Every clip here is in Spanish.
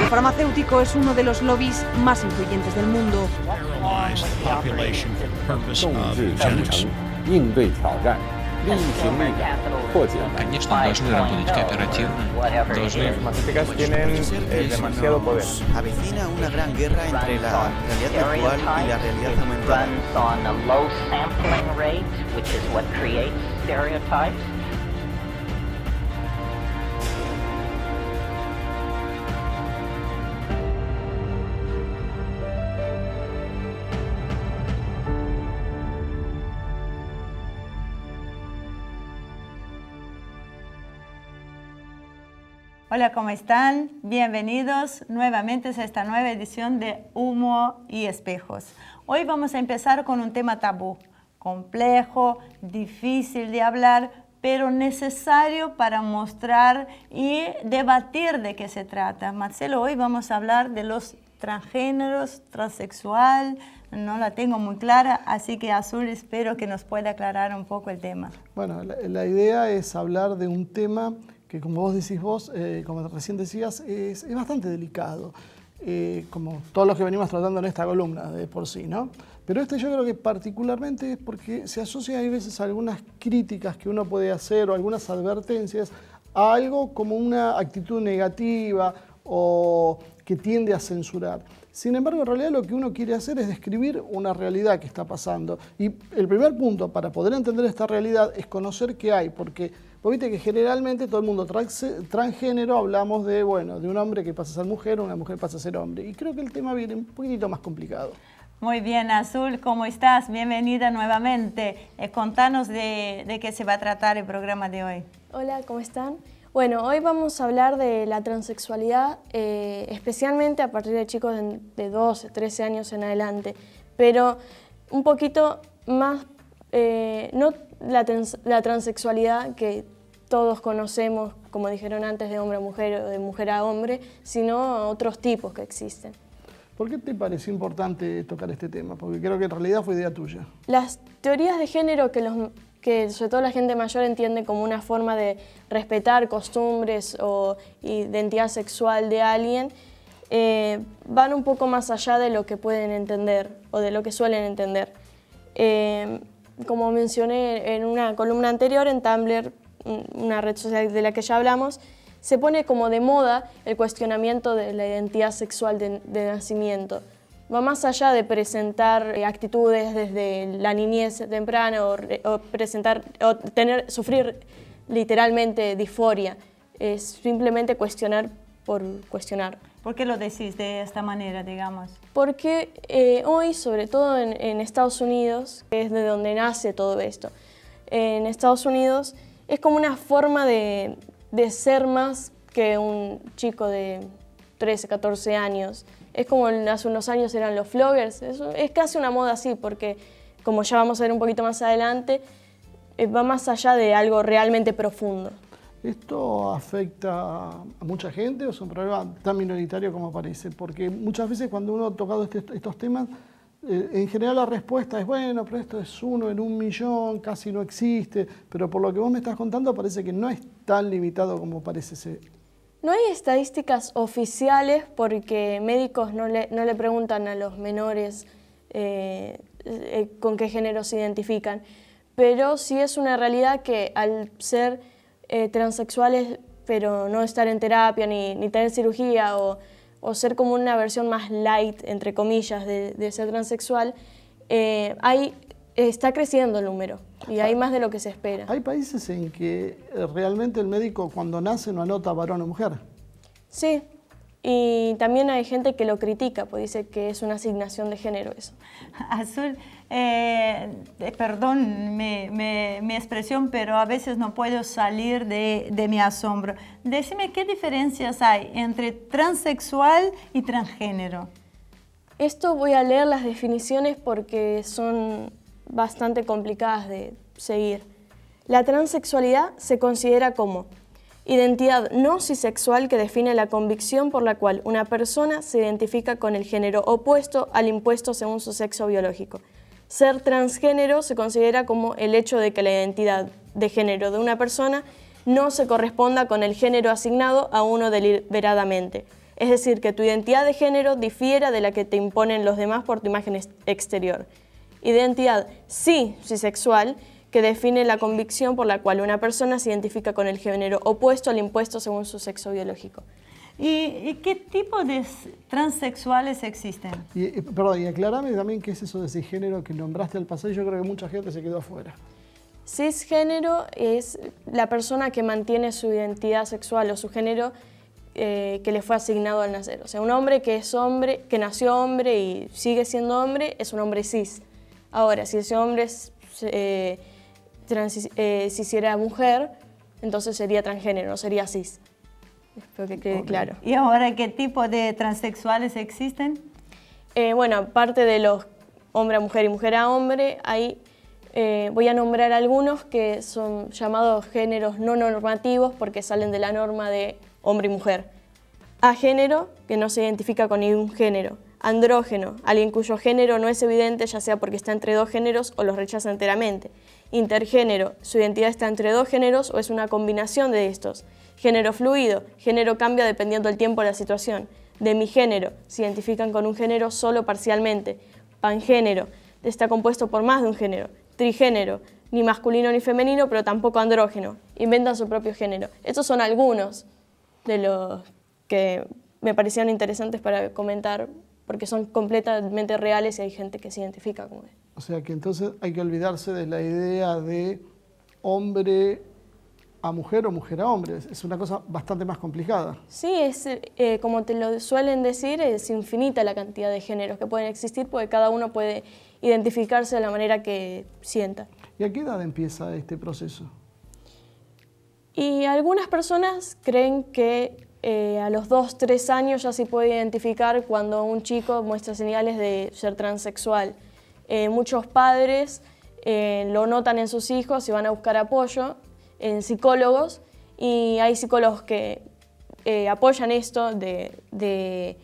El farmacéutico es uno de los lobbies más influyentes del mundo. 应对挑战，力行力改，破解难题。 Конечно, должны работать кооперативно, должны... Avecina una gran guerra entre la realidad virtual y la realidad aumentada. Hola, ¿cómo están? Bienvenidos nuevamente a esta nueva edición de Humo y Espejos. Hoy vamos a empezar con un tema tabú, complejo, difícil de hablar, pero necesario para mostrar y debatir de qué se trata. Marcelo, hoy vamos a hablar de los transgéneros, transexual, no la tengo muy clara, así que Azul espero que nos pueda aclarar un poco el tema. Bueno, la idea es hablar de un tema que, como vos decís como recién decías, es bastante delicado, como todos los que venimos tratando en esta columna de por sí, ¿no? Pero yo creo que particularmente es porque se asocia a veces a algunas críticas que uno puede hacer o algunas advertencias a algo como una actitud negativa o que tiende a censurar. Sin embargo, en realidad lo que uno quiere hacer es describir una realidad que está pasando. Y el primer punto para poder entender esta realidad es conocer qué hay, porque vos viste que generalmente todo el mundo transgénero hablamos de un hombre que pasa a ser mujer o una mujer pasa a ser hombre. Y creo que el tema viene un poquitito más complicado. Muy bien, Azul, ¿cómo estás? Bienvenida nuevamente. Contanos de qué se va a tratar el programa de hoy. Hola, ¿cómo están? Bueno, hoy vamos a hablar de la transexualidad, especialmente a partir de chicos de 12, 13 años en adelante, pero un poquito más, no la transexualidad que todos conocemos, como dijeron antes, de hombre a mujer o de mujer a hombre, sino otros tipos que existen. ¿Por qué te pareció importante tocar este tema? Porque creo que en realidad fue idea tuya. Las teorías de género que sobre todo la gente mayor entiende como una forma de respetar costumbres o identidad sexual de alguien, van un poco más allá de lo que pueden entender o de lo que suelen entender. Como mencioné en una columna anterior, en Tumblr, una red social de la que ya hablamos, se pone como de moda el cuestionamiento de la identidad sexual de nacimiento. Va más allá de presentar actitudes desde la niñez temprana o sufrir literalmente disforia. Es simplemente cuestionar por cuestionar. ¿Por qué lo decís de esta manera, digamos? Porque hoy, sobre todo en Estados Unidos, que es de donde nace todo esto, en Estados Unidos es como una forma de ser más que un chico de 13, 14 años. Es como hace unos años eran los vloggers. Es casi una moda así, porque como ya vamos a ver un poquito más adelante, va más allá de algo realmente profundo. ¿Esto afecta a mucha gente o es un problema tan minoritario como parece? Porque muchas veces cuando uno ha tocado estos temas, en general la respuesta es, bueno, pero esto es 1 en 1.000.000, casi no existe, pero por lo que vos me estás contando parece que no es tan limitado como parece ser. No hay estadísticas oficiales porque médicos no le preguntan a los menores con qué género se identifican, pero sí es una realidad que al ser transexuales pero no estar en terapia ni tener cirugía o ser como una versión más light, entre comillas, de ser transexual, está creciendo el número y hay más de lo que se espera. ¿Hay países en que realmente el médico cuando nace no anota varón o mujer? Sí, y también hay gente que lo critica, pues dice que es una asignación de género eso. Azul, perdón mi expresión, pero a veces no puedo salir de mi asombro. Decime, ¿qué diferencias hay entre transexual y transgénero? Esto voy a leer las definiciones porque son bastante complicadas de seguir. La transexualidad se considera como identidad no cisexual que define la convicción por la cual una persona se identifica con el género opuesto al impuesto según su sexo biológico. Ser transgénero se considera como el hecho de que la identidad de género de una persona no se corresponda con el género asignado a uno deliberadamente. Es decir, que tu identidad de género difiera de la que te imponen los demás por tu imagen exterior. Identidad cisexual, que define la convicción por la cual una persona se identifica con el género opuesto al impuesto según su sexo biológico. ¿Y qué tipo de transexuales existen? Perdón, y aclárame también qué es eso de cisgénero que nombraste al pasado. Yo creo que mucha gente se quedó afuera. Cisgénero es la persona que mantiene su identidad sexual o su género que le fue asignado al nacer. O sea, un hombre, que nació hombre y sigue siendo hombre, es un hombre cis. Ahora, si ese hombre se hiciera mujer, entonces sería transgénero, no sería cis. Espero que quede claro. ¿Y ahora qué tipo de transexuales existen? Bueno, aparte de los hombre a mujer y mujer a hombre, voy a nombrar algunos que son llamados géneros no normativos porque salen de la norma de hombre y mujer. Agénero, que no se identifica con ningún género. Andrógeno, alguien cuyo género no es evidente, ya sea porque está entre dos géneros o los rechaza enteramente. Intergénero, su identidad está entre dos géneros o es una combinación de estos. Género fluido, género cambia dependiendo del tiempo o la situación. Demigénero, se identifican con un género solo parcialmente. Pangénero, está compuesto por más de un género. Trigénero, ni masculino ni femenino, pero tampoco andrógeno. Inventan su propio género. Estos son algunos de los que me parecieron interesantes para comentar, porque son completamente reales y hay gente que se identifica con él. O sea que entonces hay que olvidarse de la idea de hombre a mujer o mujer a hombre. Es una cosa bastante más complicada. Sí, como te lo suelen decir, es infinita la cantidad de géneros que pueden existir porque cada uno puede identificarse de la manera que sienta. ¿Y a qué edad empieza este proceso? Y algunas personas creen que a los 2, 3 años ya se puede identificar cuando un chico muestra señales de ser transexual. Muchos padres lo notan en sus hijos y van a buscar apoyo en psicólogos, y hay psicólogos que apoyan esto de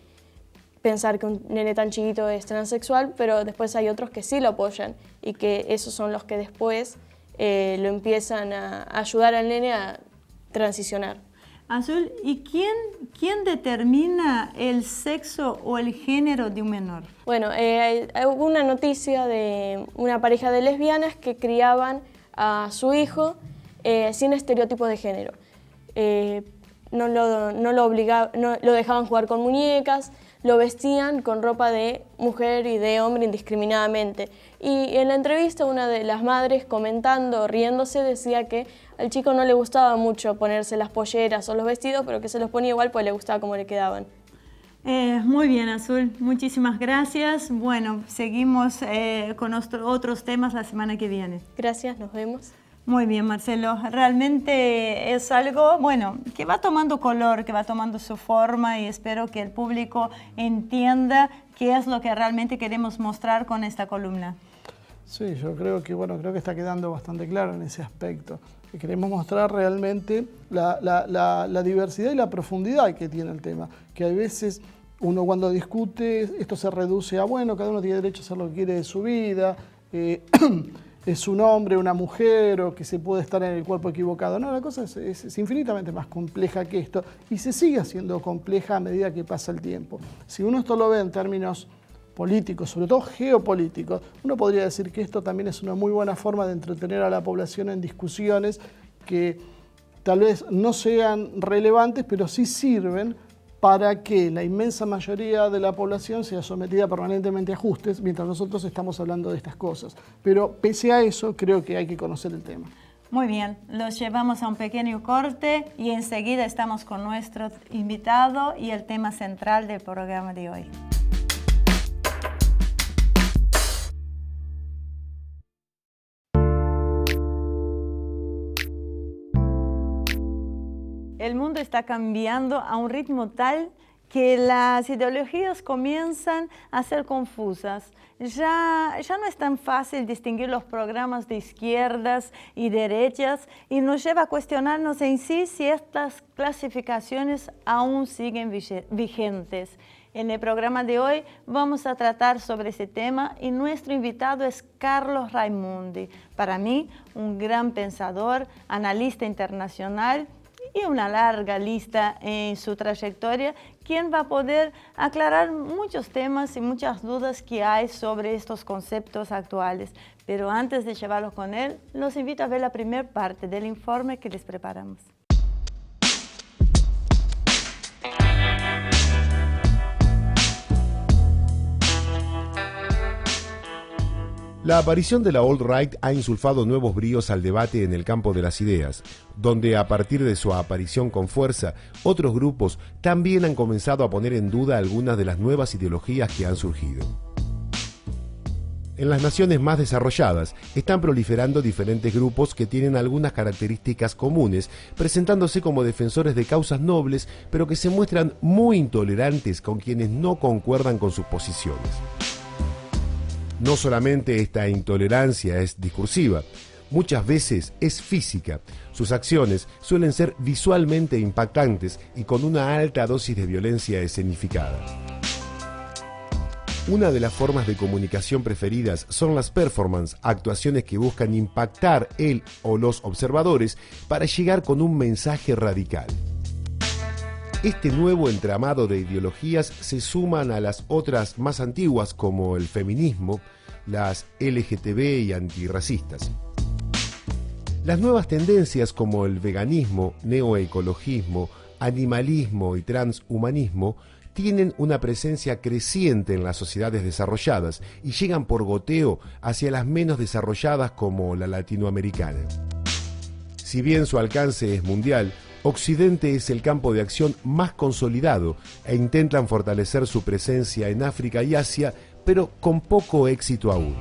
pensar que un nene tan chiquito es transexual, pero después hay otros que sí lo apoyan y que esos son los que después lo empiezan a ayudar al nene a transicionar. Azul, ¿y quién determina el sexo o el género de un menor? Bueno, hubo una noticia de una pareja de lesbianas que criaban a su hijo sin estereotipos de género. No lo dejaban jugar con muñecas, lo vestían con ropa de mujer y de hombre indiscriminadamente. Y en la entrevista una de las madres, comentando, riéndose, decía que al chico no le gustaba mucho ponerse las polleras o los vestidos, pero que se los ponía igual porque le gustaba cómo le quedaban. Muy bien, Azul, muchísimas gracias. Bueno, seguimos con otros temas la semana que viene. Gracias, nos vemos. Muy bien, Marcelo. Realmente es algo, bueno, que va tomando color, que va tomando su forma, y espero que el público entienda qué es lo que realmente queremos mostrar con esta columna. Sí, yo creo que está quedando bastante claro en ese aspecto. Que queremos mostrar realmente la diversidad y la profundidad que tiene el tema. Que a veces uno cuando discute esto se reduce a, bueno, cada uno tiene derecho a hacer lo que quiere de su vida, es un hombre, una mujer, o que se puede estar en el cuerpo equivocado. No, la cosa es infinitamente más compleja que esto, y se sigue haciendo compleja a medida que pasa el tiempo. Si uno esto lo ve en términos políticos, sobre todo geopolíticos, uno podría decir que esto también es una muy buena forma de entretener a la población en discusiones que tal vez no sean relevantes, pero sí sirven para que la inmensa mayoría de la población sea sometida permanentemente a ajustes mientras nosotros estamos hablando de estas cosas. Pero pese a eso, creo que hay que conocer el tema. Muy bien, los llevamos a un pequeño corte y enseguida estamos con nuestro invitado y el tema central del programa de hoy. El mundo está cambiando a un ritmo tal que las ideologías comienzan a ser confusas. Ya no es tan fácil distinguir los programas de izquierdas y derechas, y nos lleva a cuestionarnos en sí si estas clasificaciones aún siguen vigentes. En el programa de hoy vamos a tratar sobre ese tema y nuestro invitado es Carlos Raimundi. Para mí, un gran pensador, analista internacional y una larga lista en su trayectoria, quien va a poder aclarar muchos temas y muchas dudas que hay sobre estos conceptos actuales. Pero antes de llevarlos con él, los invito a ver la primera parte del informe que les preparamos. La aparición de la alt-right ha insulfado nuevos bríos al debate en el campo de las ideas, donde a partir de su aparición con fuerza, otros grupos también han comenzado a poner en duda algunas de las nuevas ideologías que han surgido. En las naciones más desarrolladas están proliferando diferentes grupos que tienen algunas características comunes, presentándose como defensores de causas nobles, pero que se muestran muy intolerantes con quienes no concuerdan con sus posiciones. No solamente esta intolerancia es discursiva, muchas veces es física. Sus acciones suelen ser visualmente impactantes y con una alta dosis de violencia escenificada. Una de las formas de comunicación preferidas son las performances, actuaciones que buscan impactar el o los observadores para llegar con un mensaje radical. Este nuevo entramado de ideologías se suman a las otras más antiguas como el feminismo, las LGTB y antirracistas. Las nuevas tendencias como el veganismo, neoecologismo, animalismo y transhumanismo tienen una presencia creciente en las sociedades desarrolladas y llegan por goteo hacia las menos desarrolladas como la latinoamericana. Si bien su alcance es mundial, Occidente es el campo de acción más consolidado e intentan fortalecer su presencia en África y Asia, pero con poco éxito aún.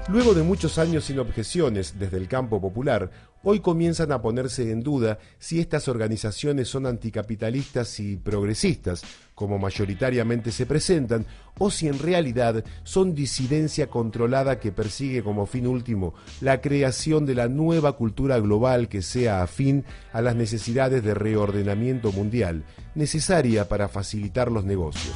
Luego de muchos años sin objeciones desde el campo popular, hoy comienzan a ponerse en duda si estas organizaciones son anticapitalistas y progresistas, como mayoritariamente se presentan, o si en realidad son disidencia controlada que persigue como fin último la creación de la nueva cultura global que sea afín a las necesidades de reordenamiento mundial, necesaria para facilitar los negocios.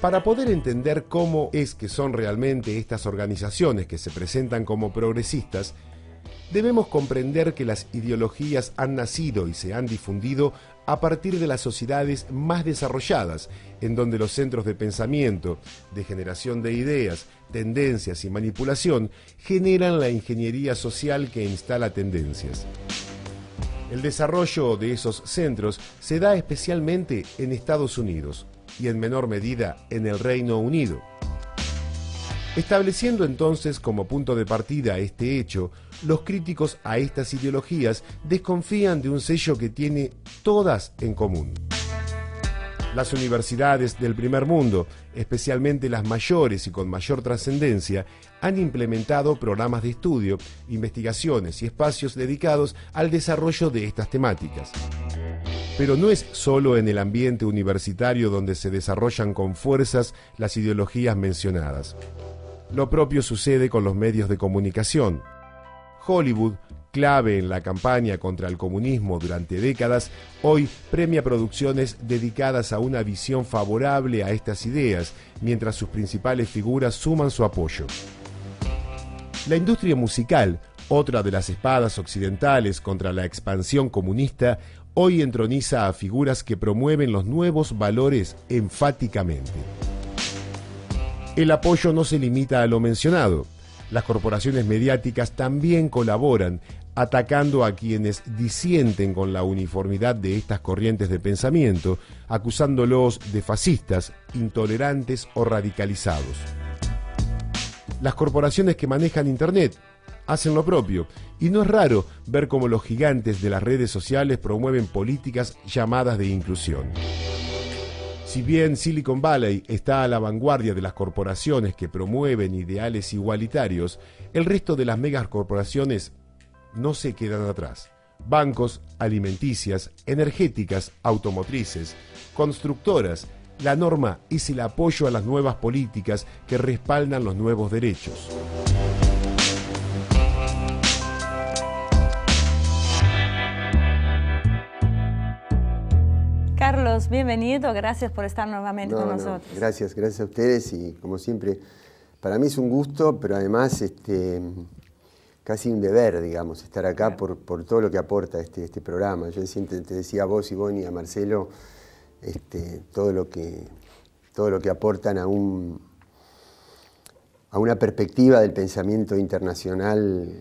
Para poder entender cómo es que son realmente estas organizaciones que se presentan como progresistas, debemos comprender que las ideologías han nacido y se han difundido a partir de las sociedades más desarrolladas, en donde los centros de pensamiento, de generación de ideas, tendencias y manipulación generan la ingeniería social que instala tendencias. El desarrollo de esos centros se da especialmente en Estados Unidos y en menor medida en el Reino Unido. Estableciendo entonces como punto de partida este hecho, los críticos a estas ideologías desconfían de un sello que tiene todas en común. Las universidades del primer mundo, especialmente las mayores y con mayor trascendencia, han implementado programas de estudio, investigaciones y espacios dedicados al desarrollo de estas temáticas. Pero no es solo en el ambiente universitario donde se desarrollan con fuerzas las ideologías mencionadas. Lo propio sucede con los medios de comunicación. Hollywood, clave en la campaña contra el comunismo durante décadas, hoy premia producciones dedicadas a una visión favorable a estas ideas, mientras sus principales figuras suman su apoyo. La industria musical, otra de las espadas occidentales contra la expansión comunista, hoy entroniza a figuras que promueven los nuevos valores enfáticamente. El apoyo no se limita a lo mencionado. Las corporaciones mediáticas también colaboran, atacando a quienes disienten con la uniformidad de estas corrientes de pensamiento, acusándolos de fascistas, intolerantes o radicalizados. Las corporaciones que manejan Internet hacen lo propio, y no es raro ver cómo los gigantes de las redes sociales promueven políticas llamadas de inclusión. Si bien Silicon Valley está a la vanguardia de las corporaciones que promueven ideales igualitarios, el resto de las megacorporaciones no se quedan atrás. Bancos, alimenticias, energéticas, automotrices, constructoras, la norma es el apoyo a las nuevas políticas que respaldan los nuevos derechos. Carlos, bienvenido, gracias por estar nuevamente con nosotros. Gracias a ustedes y como siempre, para mí es un gusto, pero además casi un deber, digamos, estar acá por todo lo que aporta este programa. Yo te decía a vos, Ivonne, y a Marcelo, todo lo que aportan a una perspectiva del pensamiento internacional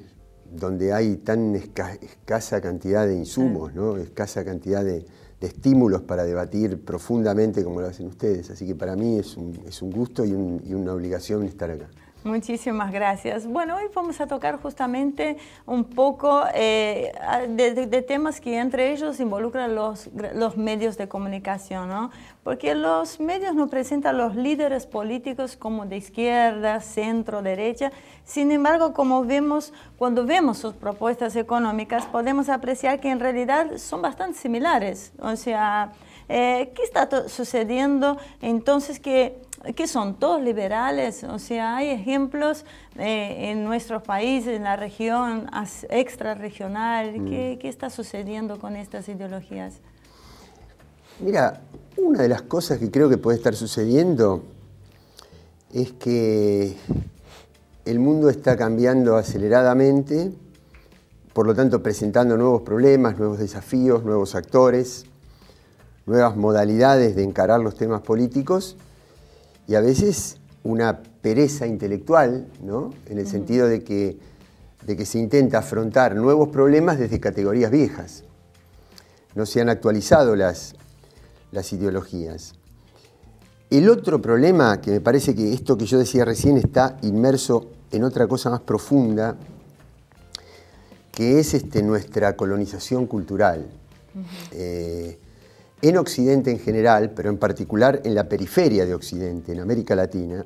donde hay tan escasa cantidad de insumos, ¿no? Escasa cantidad de estímulos para debatir profundamente como lo hacen ustedes. Así que para mí es un gusto y una obligación estar acá. Muchísimas gracias. Bueno, hoy vamos a tocar justamente un poco de temas que entre ellos involucran los medios de comunicación, ¿no? Porque los medios nos presentan a los líderes políticos como de izquierda, centro, derecha. Sin embargo, cuando vemos sus propuestas económicas, podemos apreciar que en realidad son bastante similares. O sea, ¿qué está sucediendo entonces ¿Qué son? ¿Todos liberales? O sea, hay ejemplos en nuestros países, en la región extrarregional. ¿Qué está sucediendo con estas ideologías? Mira, una de las cosas que creo que puede estar sucediendo es que el mundo está cambiando aceleradamente, por lo tanto presentando nuevos problemas, nuevos desafíos, nuevos actores, nuevas modalidades de encarar los temas políticos, y a veces una pereza intelectual, ¿no? En el sentido de que se intenta afrontar nuevos problemas desde categorías viejas. No se han actualizado las ideologías. El otro problema, que me parece que esto que yo decía recién está inmerso en otra cosa más profunda, que es nuestra colonización cultural. En Occidente en general, pero en particular en la periferia de Occidente, en América Latina,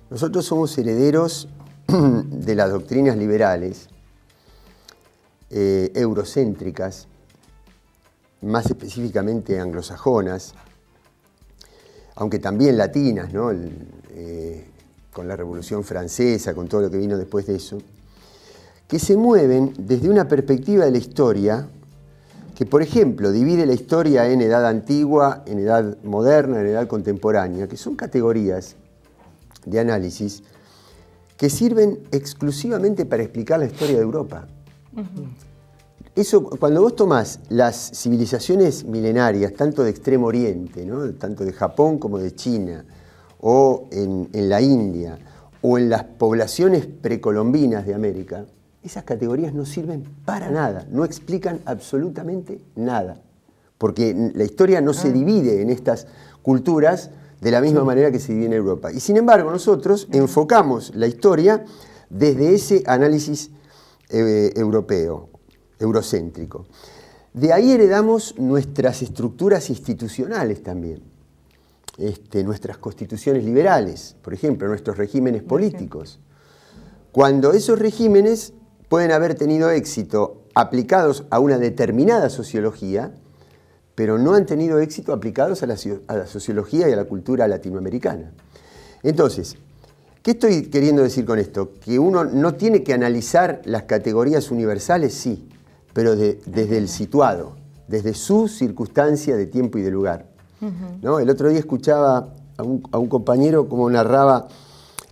nosotros somos herederos de las doctrinas liberales, eurocéntricas, más específicamente anglosajonas, aunque también latinas, ¿no? Con la Revolución Francesa, con todo lo que vino después de eso, que se mueven desde una perspectiva de la historia que, por ejemplo, divide la historia en edad antigua, en edad moderna, en edad contemporánea, que son categorías de análisis que sirven exclusivamente para explicar la historia de Europa. Eso, cuando vos tomás las civilizaciones milenarias, tanto de Extremo Oriente, ¿no? Tanto de Japón como de China, o en la India, o en las poblaciones precolombinas de América, esas categorías no sirven para nada, no explican absolutamente nada, porque la historia no se divide en estas culturas de la misma manera que se divide en Europa. Y sin embargo, nosotros enfocamos la historia desde ese análisis europeo, eurocéntrico. De ahí heredamos nuestras estructuras institucionales también, nuestras constituciones liberales, por ejemplo, nuestros regímenes políticos. Cuando esos regímenes pueden haber tenido éxito aplicados a una determinada sociología, pero no han tenido éxito aplicados a la sociología y a la cultura latinoamericana. Entonces, ¿qué estoy queriendo decir con esto? Que uno no tiene que analizar las categorías universales, sí, pero desde el situado, desde su circunstancia de tiempo y de lugar. ¿No? El otro día escuchaba a un compañero cómo narraba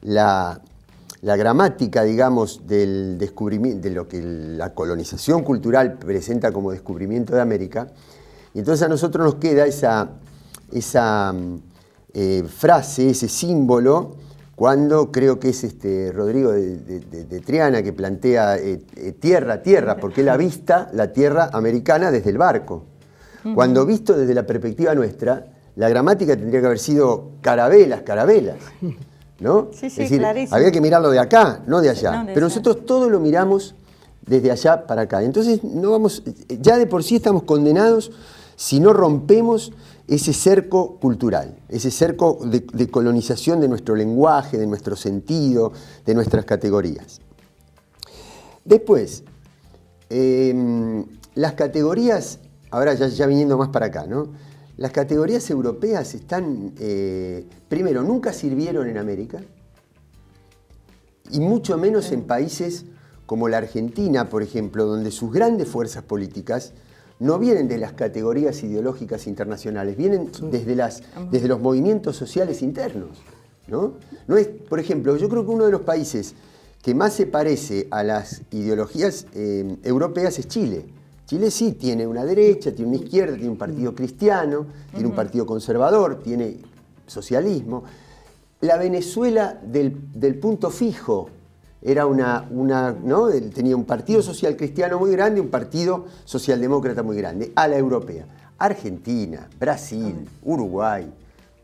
la gramática, digamos, del descubrimiento, de lo que la colonización cultural presenta como descubrimiento de América. Y entonces a nosotros nos queda esa frase, ese símbolo, cuando creo que es Rodrigo de Triana que plantea tierra, tierra, porque él avista la tierra americana desde el barco. Cuando visto desde la perspectiva nuestra, la gramática tendría que haber sido carabelas, carabelas, ¿no? Sí, es decir, clarísimo. había que mirarlo de acá, no de allá. No, de Pero allá. nosotros todo lo miramos desde allá para acá. Entonces, no vamos, ya de por sí estamos condenados si no rompemos ese cerco cultural, ese cerco de colonización de nuestro lenguaje, de nuestro sentido, de nuestras categorías. Después, las categorías, ahora ya viniendo más para acá, ¿no? Las categorías europeas están, primero, nunca sirvieron en América, y mucho menos en países como la Argentina, por ejemplo, donde sus grandes fuerzas políticas no vienen de las categorías ideológicas internacionales, vienen desde los movimientos sociales internos, ¿no? No es, por ejemplo, yo creo que uno de los países que más se parece a las ideologías europeas es Chile. Chile sí tiene una derecha, tiene una izquierda, tiene un partido cristiano, tiene un partido conservador, tiene socialismo. La Venezuela del punto fijo era ¿no? Tenía un partido social cristiano muy grande y un partido socialdemócrata muy grande, a la europea. Argentina, Brasil, Uruguay,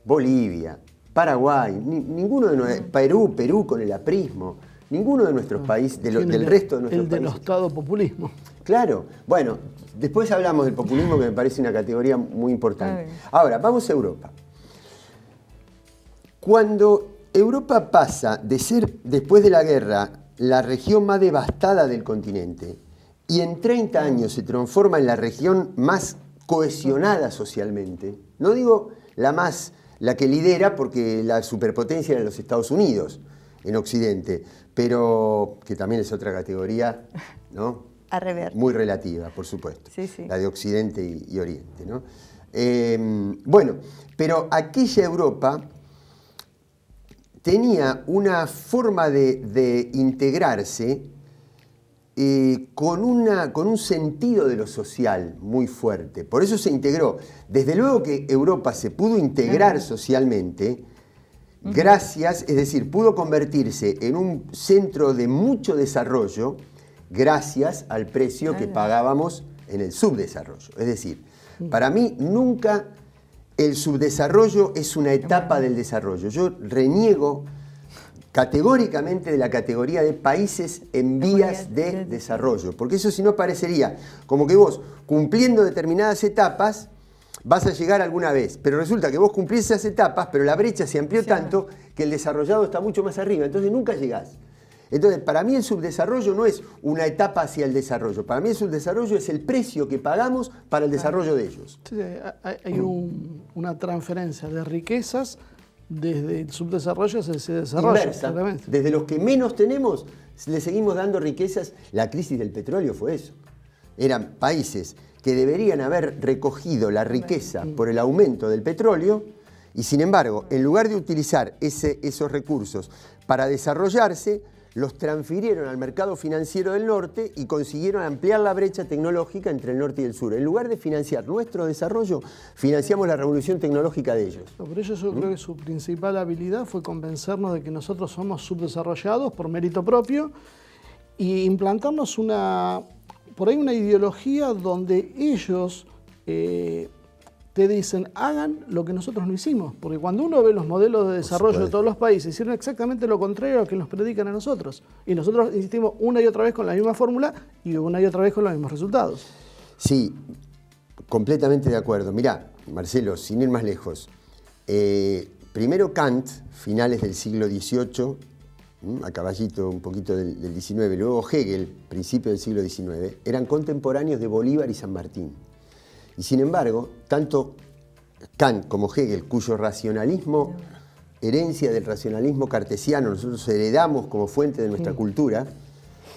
Bolivia, Paraguay, ninguno de Perú con el aprismo, ninguno de nuestros países, del resto de nuestros países. El denostado populismo. Claro, bueno, después hablamos del populismo, que me parece una categoría muy importante. Ahora, vamos a Europa. Cuando Europa pasa de ser, después de la guerra, la región más devastada del continente, y en 30 años se transforma en la región más cohesionada socialmente, no digo la que lidera, porque la superpotencia era los Estados Unidos en Occidente, pero que también es otra categoría, ¿no? A rever. Muy relativa, por supuesto, sí, sí. La de Occidente y Oriente, ¿no? Bueno, pero aquella Europa tenía una forma de integrarse con un sentido de lo social muy fuerte. Por eso se integró. Desde luego que Europa se pudo integrar socialmente, gracias, es decir, pudo convertirse en un centro de mucho desarrollo gracias al precio que pagábamos en el subdesarrollo. Es decir, para mí nunca el subdesarrollo es una etapa del desarrollo. Yo reniego categóricamente de la categoría de países en vías de desarrollo, porque eso si no parecería como que vos, cumpliendo determinadas etapas, vas a llegar alguna vez, pero resulta que vos cumplís esas etapas, pero la brecha se amplió tanto que el desarrollado está mucho más arriba, entonces nunca llegás. Entonces, para mí el subdesarrollo no es una etapa hacia el desarrollo. Para mí el subdesarrollo es el precio que pagamos para el desarrollo de ellos. Sí, hay una transferencia de riquezas desde el subdesarrollo hacia ese desarrollo. Inversa. Desde los que menos tenemos, le seguimos dando riquezas. La crisis del petróleo fue eso. Eran países que deberían haber recogido la riqueza por el aumento del petróleo y, sin embargo, en lugar de utilizar esos recursos para desarrollarse, los transfirieron al mercado financiero del norte y consiguieron ampliar la brecha tecnológica entre el norte y el sur. En lugar de financiar nuestro desarrollo, financiamos la revolución tecnológica de ellos. No, por eso yo creo que su principal habilidad fue convencernos de que nosotros somos subdesarrollados por mérito propio y implantarnos por ahí una ideología donde ellos te dicen, hagan lo que nosotros no hicimos. Porque cuando uno ve los modelos de desarrollo de todos los países, hicieron exactamente lo contrario a lo que nos predican a nosotros. Y nosotros insistimos una y otra vez con la misma fórmula y una y otra vez con los mismos resultados. Sí, completamente de acuerdo. Mirá, Marcelo, sin ir más lejos, primero Kant, finales del siglo XVIII, a caballito un poquito del XIX, luego Hegel, principio del siglo XIX, eran contemporáneos de Bolívar y San Martín. Y sin embargo, tanto Kant como Hegel, cuyo racionalismo, herencia del racionalismo cartesiano, nosotros heredamos como fuente de nuestra cultura,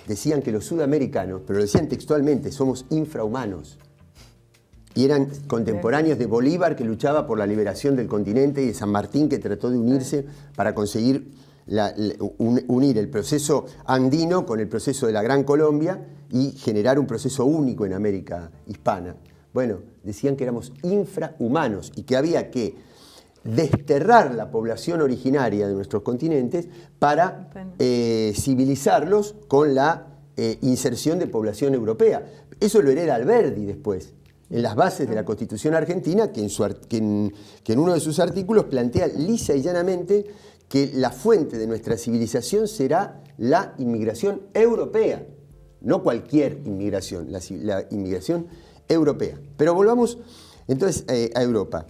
decían que los sudamericanos, pero lo decían textualmente, somos infrahumanos. Y eran contemporáneos de Bolívar, que luchaba por la liberación del continente, y de San Martín, que trató de unirse para conseguir unir el proceso andino con el proceso de la Gran Colombia y generar un proceso único en América hispana. Bueno, decían que éramos infrahumanos y que había que desterrar la población originaria de nuestros continentes para civilizarlos con la inserción de población europea. Eso lo hereda Alberdi después, en las bases de la Constitución argentina, que en uno de sus artículos plantea lisa y llanamente que la fuente de nuestra civilización será la inmigración europea, no cualquier inmigración, la inmigración europea. Pero volvamos entonces a Europa.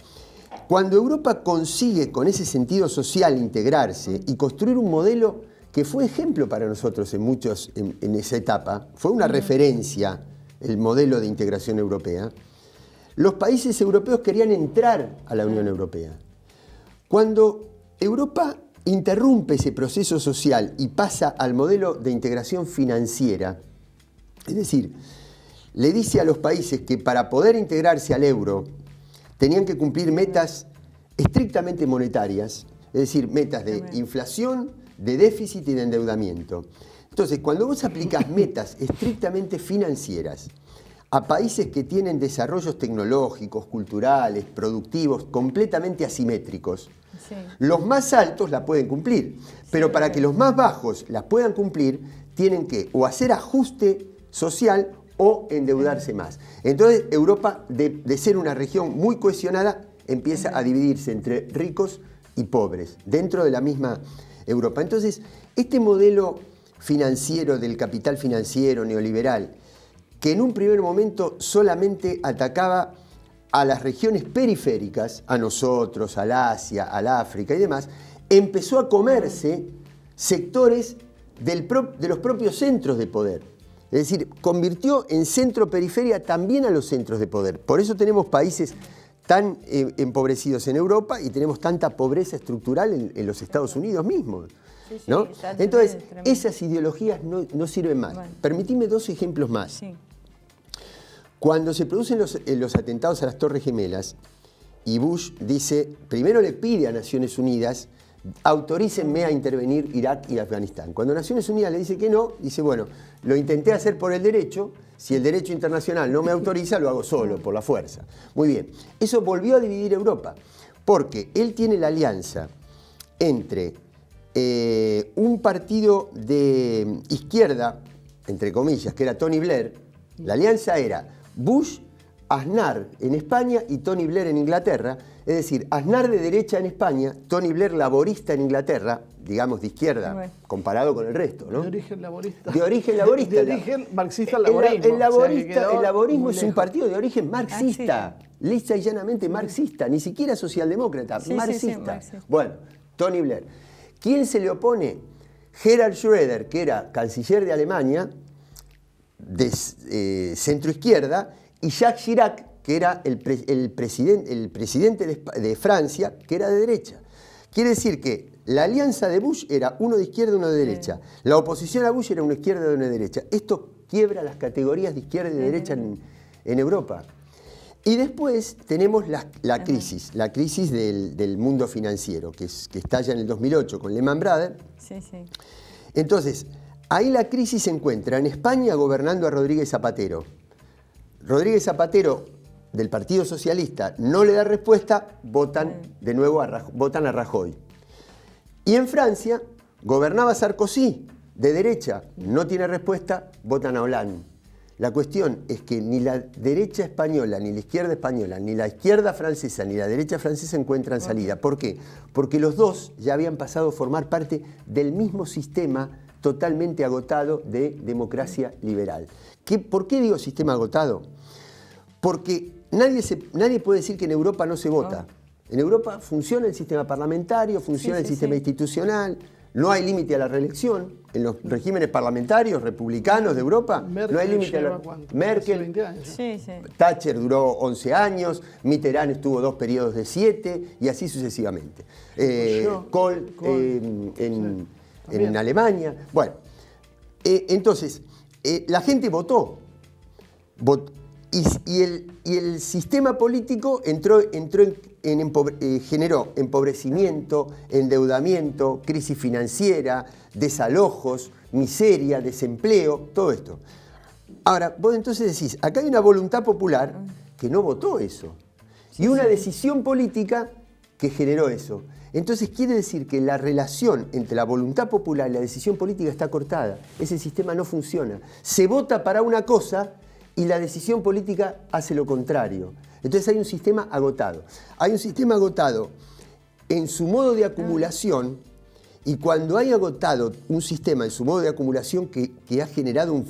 Cuando Europa consigue con ese sentido social integrarse y construir un modelo que fue ejemplo para nosotros en esa etapa, fue una referencia el modelo de integración europea, los países europeos querían entrar a la Unión Europea. Cuando Europa interrumpe ese proceso social y pasa al modelo de integración financiera, es decir, le dice a los países que para poder integrarse al euro tenían que cumplir metas estrictamente monetarias, es decir, metas de inflación, de déficit y de endeudamiento. Entonces, cuando vos aplicás metas estrictamente financieras a países que tienen desarrollos tecnológicos, culturales, productivos, completamente asimétricos, Sí. los más altos la pueden cumplir, pero para que los más bajos la puedan cumplir, tienen que o hacer ajuste social o endeudarse más. Entonces, Europa, de ser una región muy cohesionada, empieza a dividirse entre ricos y pobres, dentro de la misma Europa. Entonces, este modelo financiero del capital financiero neoliberal, que en un primer momento solamente atacaba a las regiones periféricas, a nosotros, al Asia, al África y demás, empezó a comerse sectores de los propios centros de poder. Es decir, convirtió en centro-periferia también a los centros de poder. Por eso tenemos países tan empobrecidos en Europa y tenemos tanta pobreza estructural en los Estados Unidos mismos. ¿No? Entonces, esas ideologías no sirven más. Bueno. Permitidme 2 ejemplos más. Sí. Cuando se producen los atentados a las Torres Gemelas, y Bush dice, primero le pide a Naciones Unidas, autorícenme a intervenir Irak y Afganistán. Cuando Naciones Unidas le dice que no, dice, bueno, lo intenté hacer por el derecho, si el derecho internacional no me autoriza, lo hago solo, por la fuerza. Muy bien, eso volvió a dividir Europa, porque él tiene la alianza entre un partido de izquierda, entre comillas, que era Tony Blair. La alianza era Bush, Aznar en España y Tony Blair en Inglaterra. Es decir, Aznar de derecha en España, Tony Blair laborista en Inglaterra, digamos de izquierda, Bueno. comparado con el resto, ¿no? De origen laborista. De origen laborista. De origen marxista-laborismo. El laborismo es un partido de origen marxista. Ah, Lisa y llanamente marxista, ni siquiera socialdemócrata, Sí, marxista. sí, marxista. Bueno, Tony Blair. ¿Quién se le opone? Gerhard Schröder, que era canciller de Alemania, de centroizquierda, y Jacques Chirac, que era el presidente de Francia, que era de derecha. Quiere decir que la alianza de Bush era uno de izquierda y uno de derecha. La oposición a Bush era una izquierda y una derecha. Esto quiebra las categorías de izquierda y de derecha en Europa. Y después tenemos la crisis del mundo financiero, que estalla en el 2008 con Lehman Brothers. Sí, sí. Entonces, ahí la crisis se encuentra en España gobernando a Rodríguez Zapatero. Rodríguez Zapatero, del Partido Socialista, no le da respuesta, votan de nuevo votan a Rajoy. Y en Francia gobernaba Sarkozy, de derecha, no tiene respuesta, votan a Hollande. La cuestión es que ni la derecha española, ni la izquierda española, ni la izquierda francesa, ni la derecha francesa encuentran salida. ¿Por qué? Porque los dos ya habían pasado a formar parte del mismo sistema totalmente agotado de democracia liberal. ¿Por qué digo sistema agotado? Porque nadie puede decir que en Europa no se vota. En Europa funciona el sistema parlamentario, funciona el sistema institucional, no hay límite a la reelección. En los regímenes parlamentarios republicanos de Europa no hay límite a la Merkel, 20 años. Sí, sí. Thatcher duró 11 años, Mitterrand estuvo 2 periodos de 7 y así sucesivamente. Kohl en Alemania. Bueno, entonces, la gente votó. Y el sistema político generó empobrecimiento, endeudamiento, crisis financiera, desalojos, miseria, desempleo, todo esto. Ahora, vos entonces decís, acá hay una voluntad popular que no votó eso. Y una decisión política que generó eso. Entonces quiere decir que la relación entre la voluntad popular y la decisión política está cortada. Ese sistema no funciona. Se vota para una cosa y la decisión política hace lo contrario. Entonces hay un sistema agotado. Hay un sistema agotado en su modo de acumulación, y cuando hay agotado un sistema en su modo de acumulación que ha generado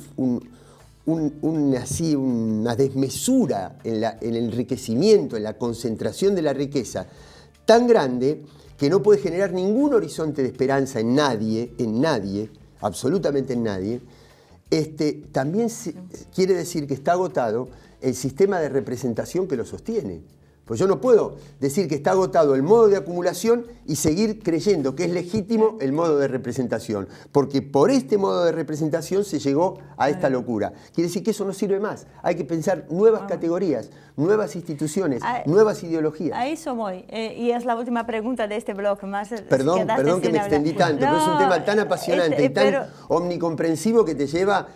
una desmesura en el enriquecimiento, en la concentración de la riqueza tan grande que no puede generar ningún horizonte de esperanza en nadie, absolutamente en nadie, también quiere decir que está agotado el sistema de representación que lo sostiene. Pues yo no puedo decir que está agotado el modo de acumulación y seguir creyendo que es legítimo el modo de representación, porque por este modo de representación se llegó a esta locura. Quiere decir que eso no sirve más. Hay que pensar nuevas categorías, nuevas instituciones, nuevas ideologías. A eso voy. Y es la última pregunta de este blog. Perdón que me extendí tanto, pero es un tema tan apasionante y tan omnicomprensivo que te va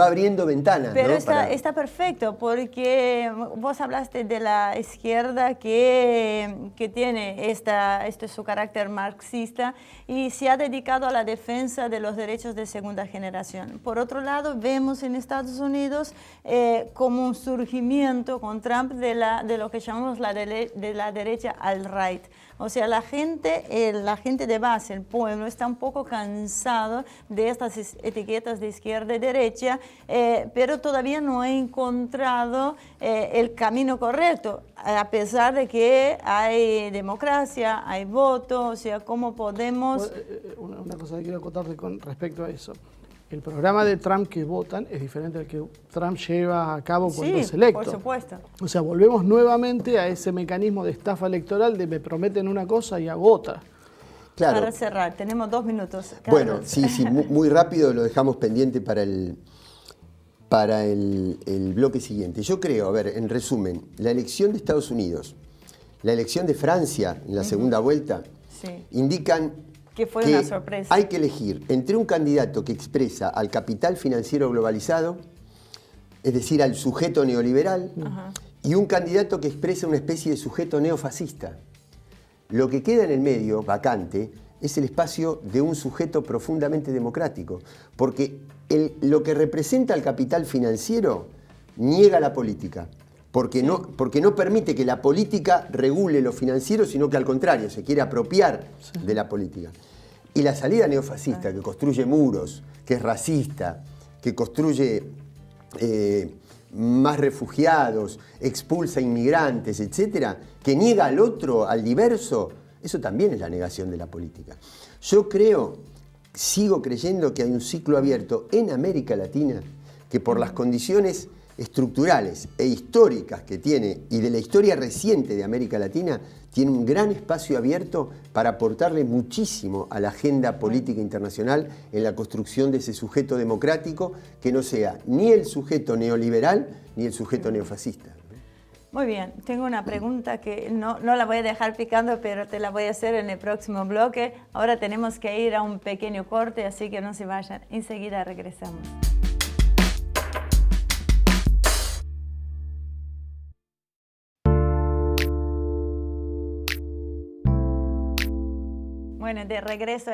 abriendo ventanas. Pero ¿no? está perfecto, porque vos hablaste de la izquierda que tiene este su carácter marxista y se ha dedicado a la defensa de los derechos de segunda generación. Por otro lado, vemos en Estados Unidos como un surgimiento con Trump de lo que llamamos de la derecha alt-right. O sea, la gente de base, el pueblo, está un poco cansado de estas etiquetas de izquierda y derecha, pero todavía no ha encontrado el camino correcto, a pesar de que hay democracia, hay voto, o sea, ¿cómo podemos...? Una cosa que quiero acotarte con respecto a eso. El programa de Trump que votan es diferente al que Trump lleva a cabo cuando es electo. Por supuesto. O sea, volvemos nuevamente a ese mecanismo de estafa electoral de me prometen una cosa y hago otra. Claro. Para cerrar, tenemos 2 minutos. Carlos. Bueno, sí, muy rápido lo dejamos pendiente para el bloque siguiente. Yo creo, a ver, en resumen, la elección de Estados Unidos, la elección de Francia en la segunda vuelta, indican que fue una sorpresa. Hay que elegir entre un candidato que expresa al capital financiero globalizado, es decir, al sujeto neoliberal, y un candidato que expresa una especie de sujeto neofascista. Lo que queda en el medio, vacante, es el espacio de un sujeto profundamente democrático, porque lo que representa al capital financiero niega la política. Porque no permite que la política regule lo financiero, sino que al contrario, se quiere apropiar de la política. Y la salida neofascista, que construye muros, que es racista, que construye más refugiados, expulsa inmigrantes, etcétera, que niega al otro, al diverso, eso también es la negación de la política. Yo sigo creyendo que hay un ciclo abierto en América Latina que por las condiciones estructurales e históricas que tiene y de la historia reciente de América Latina, tiene un gran espacio abierto para aportarle muchísimo a la agenda política internacional en la construcción de ese sujeto democrático que no sea ni el sujeto neoliberal ni el sujeto neofascista. Muy bien, tengo una pregunta que no la voy a dejar picando, pero te la voy a hacer en el próximo bloque. Ahora tenemos que ir a un pequeño corte, así que no se vayan. Enseguida regresamos. Bueno, de regreso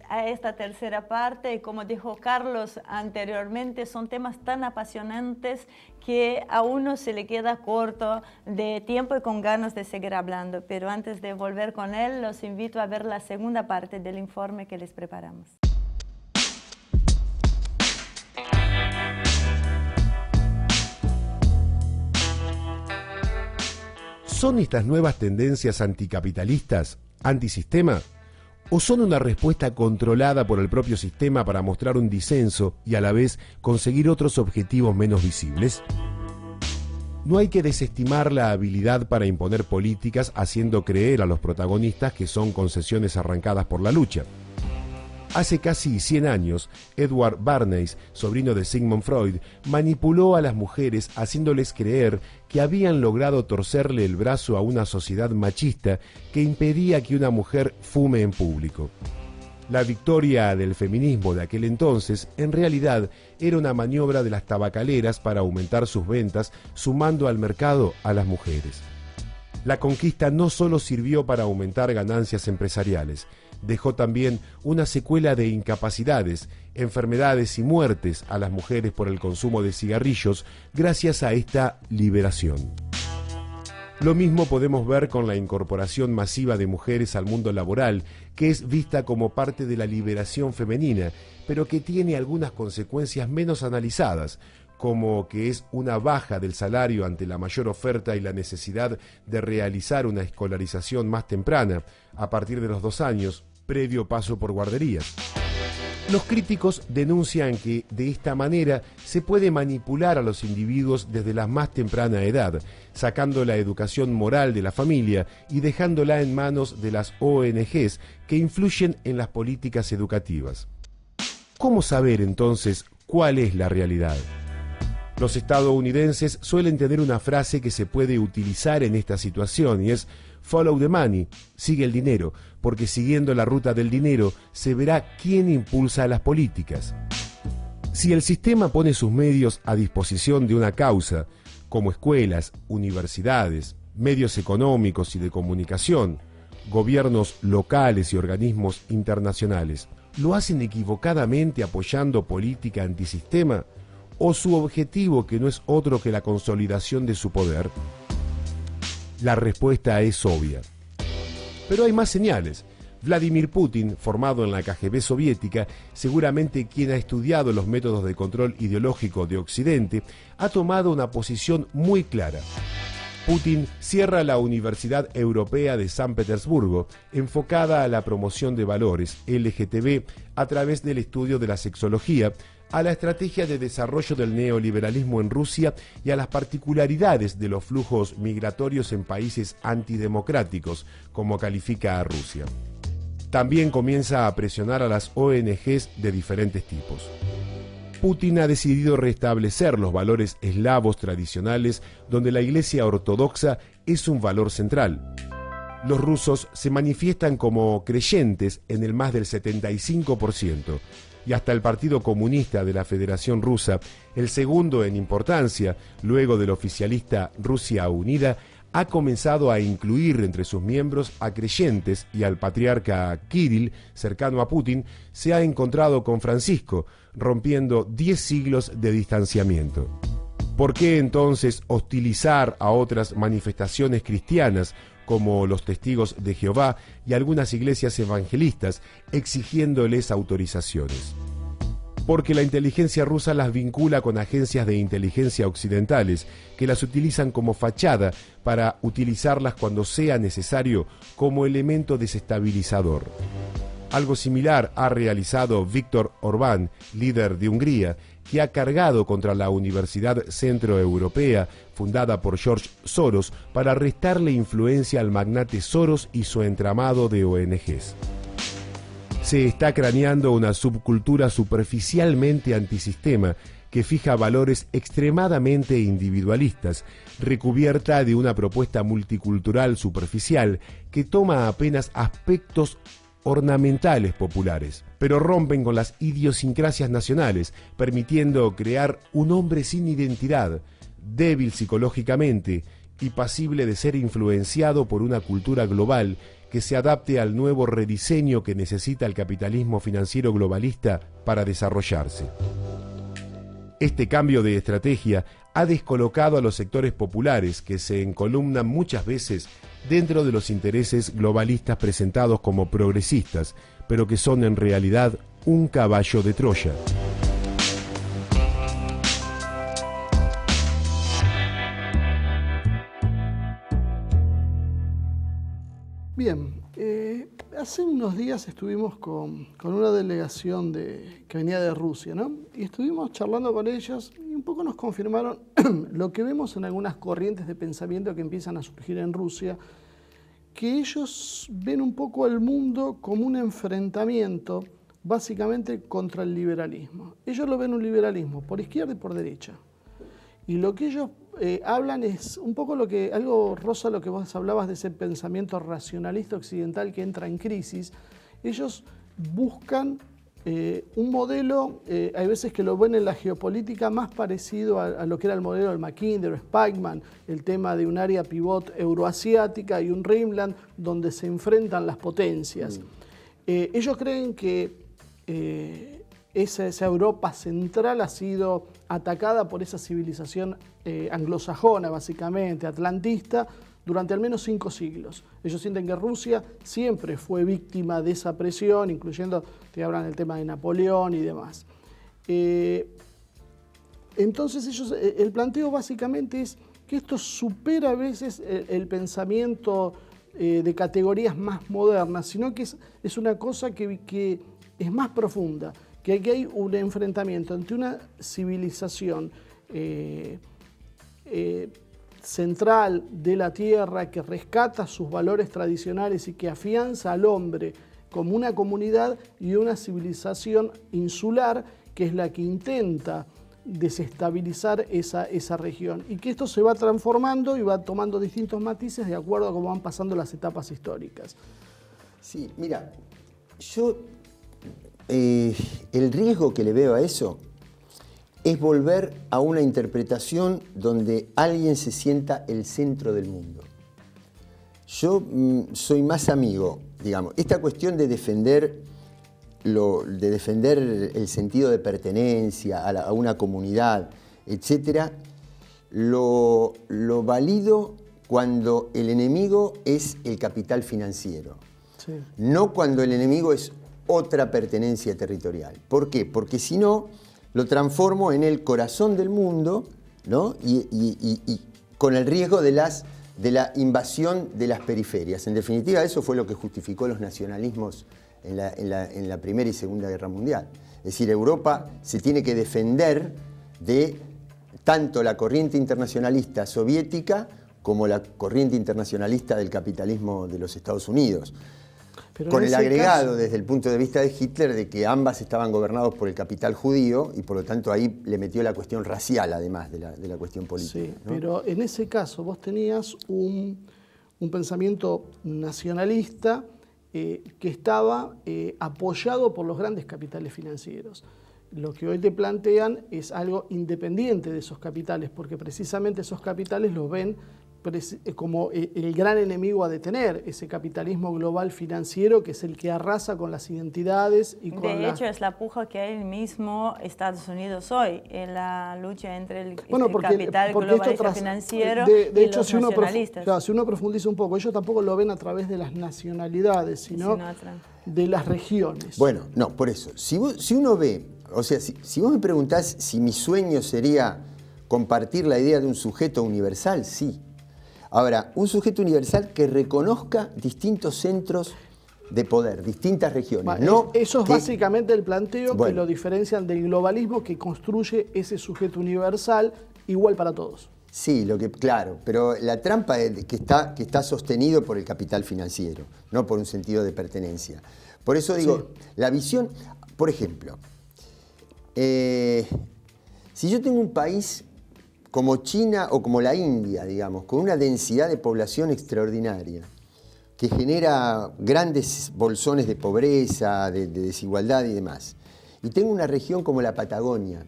a esta tercera parte, y como dijo Carlos anteriormente, son temas tan apasionantes que a uno se le queda corto de tiempo y con ganas de seguir hablando. Pero antes de volver con él, los invito a ver la segunda parte del informe que les preparamos. ¿Son estas nuevas tendencias anticapitalistas, antisistema? ¿O son una respuesta controlada por el propio sistema para mostrar un disenso y a la vez conseguir otros objetivos menos visibles? No hay que desestimar la habilidad para imponer políticas haciendo creer a los protagonistas que son concesiones arrancadas por la lucha. Hace casi 100 años, Edward Bernays, sobrino de Sigmund Freud, manipuló a las mujeres haciéndoles creer que habían logrado torcerle el brazo a una sociedad machista que impedía que una mujer fume en público. La victoria del feminismo de aquel entonces, en realidad, era una maniobra de las tabacaleras para aumentar sus ventas, sumando al mercado a las mujeres. La conquista no solo sirvió para aumentar ganancias empresariales, dejó también una secuela de incapacidades, enfermedades y muertes a las mujeres por el consumo de cigarrillos gracias a esta liberación. Lo mismo podemos ver con la incorporación masiva de mujeres al mundo laboral, que es vista como parte de la liberación femenina, pero que tiene algunas consecuencias menos analizadas, como que es una baja del salario ante la mayor oferta y la necesidad de realizar una escolarización más temprana, a partir de los 2 años, previo paso por guarderías. Los críticos denuncian que de esta manera se puede manipular a los individuos desde la más temprana edad, sacando la educación moral de la familia y dejándola en manos de las ONGs que influyen en las políticas educativas. ¿Cómo saber entonces cuál es la realidad? Los estadounidenses suelen tener una frase que se puede utilizar en esta situación y es "Follow the money", sigue el dinero, porque siguiendo la ruta del dinero se verá quién impulsa las políticas. Si el sistema pone sus medios a disposición de una causa, como escuelas, universidades, medios económicos y de comunicación, gobiernos locales y organismos internacionales, ¿lo hacen equivocadamente apoyando política antisistema? ¿O su objetivo, que no es otro que la consolidación de su poder? La respuesta es obvia. Pero hay más señales. Vladimir Putin, formado en la KGB soviética, seguramente quien ha estudiado los métodos de control ideológico de Occidente, ha tomado una posición muy clara. Putin cierra la Universidad Europea de San Petersburgo, enfocada a la promoción de valores LGTB a través del estudio de la sexología, a la estrategia de desarrollo del neoliberalismo en Rusia y a las particularidades de los flujos migratorios en países antidemocráticos, como califica a Rusia. También comienza a presionar a las ONGs de diferentes tipos. Putin ha decidido restablecer los valores eslavos tradicionales, donde la Iglesia Ortodoxa es un valor central. Los rusos se manifiestan como creyentes en el más del 75%, y hasta el Partido Comunista de la Federación Rusa, el segundo en importancia, luego del oficialista Rusia Unida, ha comenzado a incluir entre sus miembros a creyentes, y al patriarca Kirill, cercano a Putin, se ha encontrado con Francisco, rompiendo 10 siglos de distanciamiento. ¿Por qué entonces hostilizar a otras manifestaciones cristianas como los Testigos de Jehová y algunas iglesias evangelistas, exigiéndoles autorizaciones? Porque la inteligencia rusa las vincula con agencias de inteligencia occidentales que las utilizan como fachada para utilizarlas cuando sea necesario como elemento desestabilizador. Algo similar ha realizado Viktor Orbán, líder de Hungría, que ha cargado contra la Universidad Centroeuropea, fundada por George Soros, para restarle influencia al magnate Soros y su entramado de ONGs. Se está craneando una subcultura superficialmente antisistema que fija valores extremadamente individualistas, recubierta de una propuesta multicultural superficial que toma apenas aspectos ornamentales populares, pero rompen con las idiosincrasias nacionales, permitiendo crear un hombre sin identidad, débil psicológicamente y pasible de ser influenciado por una cultura global que se adapte al nuevo rediseño que necesita el capitalismo financiero globalista para desarrollarse. Este cambio de estrategia ha descolocado a los sectores populares que se encolumnan muchas veces dentro de los intereses globalistas presentados como progresistas, pero que son en realidad un caballo de Troya. Bien, hace unos días estuvimos con una delegación que venía de Rusia, ¿no? Y estuvimos charlando con ellos y un poco nos confirmaron lo que vemos en algunas corrientes de pensamiento que empiezan a surgir en Rusia, que ellos ven un poco al mundo como un enfrentamiento básicamente contra el liberalismo. Ellos lo ven un liberalismo por izquierda y por derecha. Y lo que ellos hablan es un poco algo, Rosa, lo que vos hablabas de ese pensamiento racionalista occidental que entra en crisis. Ellos buscan un modelo, hay veces que lo ven en la geopolítica más parecido a lo que era el modelo del Mackinder, Spykman, el tema de un área pivot euroasiática y un Rimland donde se enfrentan las potencias. Ellos creen que esa Europa central ha sido atacada por esa civilización anglosajona, básicamente, atlantista, durante al menos 5 siglos. Ellos sienten que Rusia siempre fue víctima de esa presión, incluyendo, te hablan del tema de Napoleón y demás. Entonces el planteo básicamente es que esto supera a veces el pensamiento de categorías más modernas, sino que es una cosa que es más profunda, que aquí hay un enfrentamiento entre una civilización central de la tierra que rescata sus valores tradicionales y que afianza al hombre como una comunidad, y una civilización insular que es la que intenta desestabilizar esa región, y que esto se va transformando y va tomando distintos matices de acuerdo a cómo van pasando las etapas históricas. Sí, mira, yo el riesgo que le veo a eso es volver a una interpretación donde alguien se sienta el centro del mundo. Yo soy más amigo, digamos, esta cuestión de defender el sentido de pertenencia a una comunidad, etcétera, lo valido cuando el enemigo es el capital financiero, sí, no cuando el enemigo es otra pertenencia territorial. ¿Por qué? Porque si no, lo transformo en el corazón del mundo, ¿no? Y con el riesgo de la invasión de las periferias. En definitiva, eso fue lo que justificó los nacionalismos en la Primera y Segunda Guerra Mundial. Es decir, Europa se tiene que defender de tanto la corriente internacionalista soviética como la corriente internacionalista del capitalismo de los Estados Unidos. Pero con el agregado, desde el punto de vista de Hitler, de que ambas estaban gobernados por el capital judío, y por lo tanto ahí le metió la cuestión racial, además de la cuestión política. Sí, ¿no? Pero en ese caso vos tenías un pensamiento nacionalista que estaba apoyado por los grandes capitales financieros. Lo que hoy te plantean es algo independiente de esos capitales, porque precisamente esos capitales los ven como el gran enemigo a detener, ese capitalismo global financiero que es el que arrasa con las identidades y con De hecho, es la puja que hay el mismo Estados Unidos hoy, en la lucha entre el capital globalista financiero y los nacionalistas. Si uno profundiza un poco, ellos tampoco lo ven a través de las nacionalidades, sino de las regiones. Bueno, no, por eso, si uno ve, o sea, si vos me preguntás si mi sueño sería compartir la idea de un sujeto universal, sí. Ahora, un sujeto universal que reconozca distintos centros de poder, distintas regiones. Bueno, eso es básicamente el planteo que lo diferencian del globalismo, que construye ese sujeto universal igual para todos. Sí, claro, pero la trampa es que está sostenido por el capital financiero, no por un sentido de pertenencia. Por eso digo, la visión, por ejemplo, si yo tengo un país como China o como la India, digamos, con una densidad de población extraordinaria, que genera grandes bolsones de pobreza, de desigualdad y demás. Y tengo una región como la Patagonia,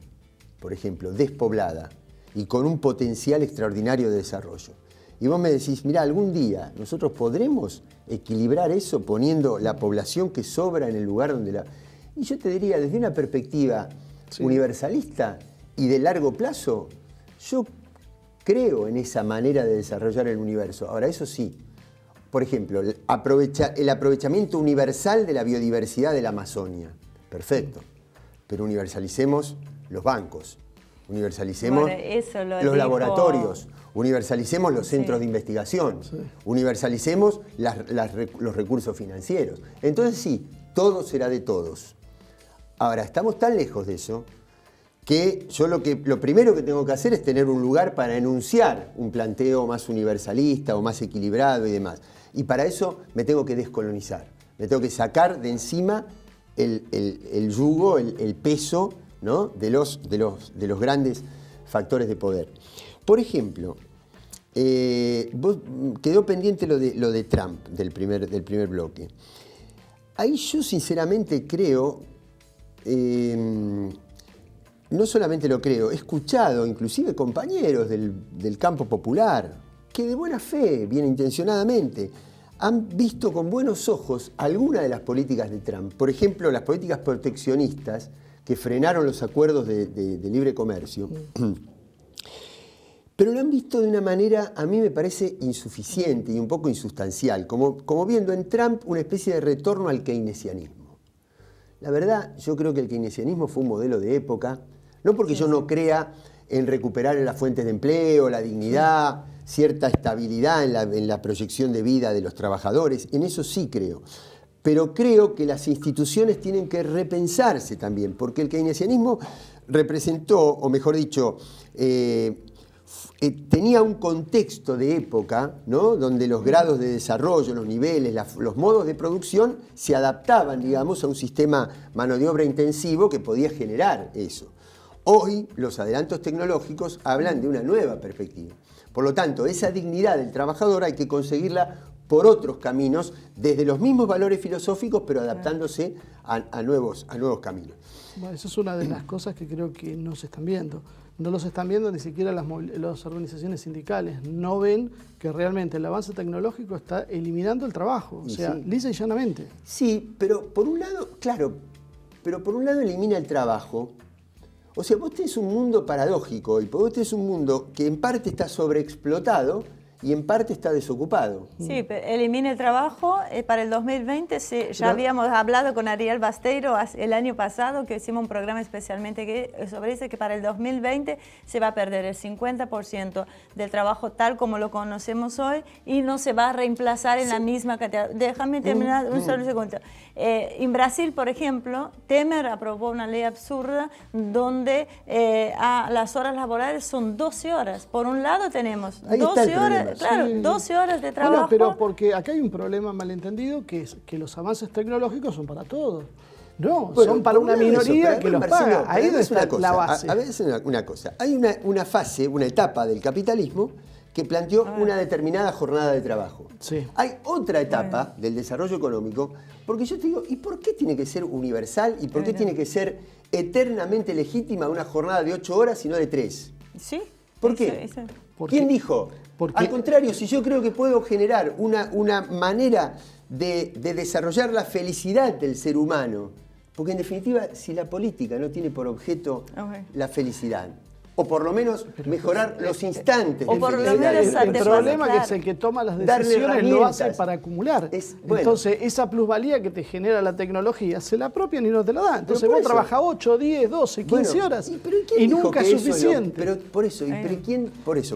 por ejemplo, despoblada y con un potencial extraordinario de desarrollo. Y vos me decís, mirá, algún día nosotros podremos equilibrar eso poniendo la población que sobra en el lugar donde la... Y yo te diría, desde una perspectiva universalista y de largo plazo, yo creo en esa manera de desarrollar el universo. Ahora, eso sí, por ejemplo, el aprovechamiento universal de la biodiversidad de la Amazonia. Perfecto. Pero universalicemos los bancos, universalicemos los laboratorios, universalicemos los centros de investigación, universalicemos los recursos financieros. Entonces sí, todo será de todos. Ahora, estamos tan lejos de eso que yo lo primero que tengo que hacer es tener un lugar para enunciar un planteo más universalista o más equilibrado y demás. Y para eso me tengo que descolonizar, me tengo que sacar de encima el yugo, el peso, ¿no? de los grandes factores de poder. Por ejemplo, quedó pendiente lo de Trump, del primer bloque. Ahí yo sinceramente creo... no solamente lo creo, he escuchado inclusive compañeros del campo popular que de buena fe, bien intencionadamente, han visto con buenos ojos algunas de las políticas de Trump. Por ejemplo, las políticas proteccionistas que frenaron los acuerdos de libre comercio. Pero lo han visto de una manera, a mí me parece, insuficiente y un poco insustancial, como viendo en Trump una especie de retorno al keynesianismo. La verdad, yo creo que el keynesianismo fue un modelo de época, no porque yo no crea en recuperar las fuentes de empleo, la dignidad, cierta estabilidad en la proyección de vida de los trabajadores, en eso sí creo. pero creo que las instituciones tienen que repensarse también, porque el keynesianismo representó, o mejor dicho, tenía un contexto de época, ¿no?, donde los grados de desarrollo, los niveles, los modos de producción se adaptaban, digamos, a un sistema mano de obra intensivo que podía generar eso. Hoy los adelantos tecnológicos hablan de una nueva perspectiva. Por lo tanto, esa dignidad del trabajador hay que conseguirla por otros caminos, desde los mismos valores filosóficos, pero adaptándose a nuevos caminos. Bueno, eso es una de las cosas que creo que no se están viendo. No los están viendo ni siquiera las organizaciones sindicales. No ven que realmente el avance tecnológico está eliminando el trabajo, o sea, lisa y llanamente. Sí, pero por un lado, claro, pero por un lado elimina el trabajo. O sea, vos tenés un mundo paradójico hoy, porque vos tenés un mundo que en parte está sobreexplotado y en parte está desocupado. Sí, pero elimina el trabajo. Para el 2020 ya habíamos hablado con Ariel Basteiro el año pasado, que hicimos un programa especialmente sobre eso, que para el 2020 se va a perder el 50% del trabajo tal como lo conocemos hoy y no se va a reemplazar en la misma categoría. Déjame terminar un solo segundo. En Brasil, por ejemplo, Temer aprobó una ley absurda donde las horas laborales son 12 horas. Por un lado tenemos 12 horas. Claro, 12 horas de trabajo. Bueno, pero porque acá hay un problema malentendido, que es que los avances tecnológicos son para todos. No, bueno, son para una minoría que los paga. Ahí no está la base. A veces una cosa. Hay una fase, una etapa del capitalismo que planteó una determinada jornada de trabajo. Sí. Hay otra etapa del desarrollo económico, porque yo te digo, ¿y por qué tiene que ser universal? ¿Y por qué tiene que ser eternamente legítima una jornada de 8 horas y no de 3? Sí. ¿Por qué? ¿Quién dijo? Al contrario, si yo creo que puedo generar una manera de desarrollar la felicidad del ser humano, porque en definitiva, si la política no tiene por objeto la felicidad, o por lo menos mejorar los instantes de felicidad. El problema que es el que toma las decisiones lo hace para acumular. Entonces, esa plusvalía que te genera la tecnología, se la apropian y no te la dan. Entonces vos trabajas 8, 10, 12, 15 horas y nunca es suficiente. Pero por eso,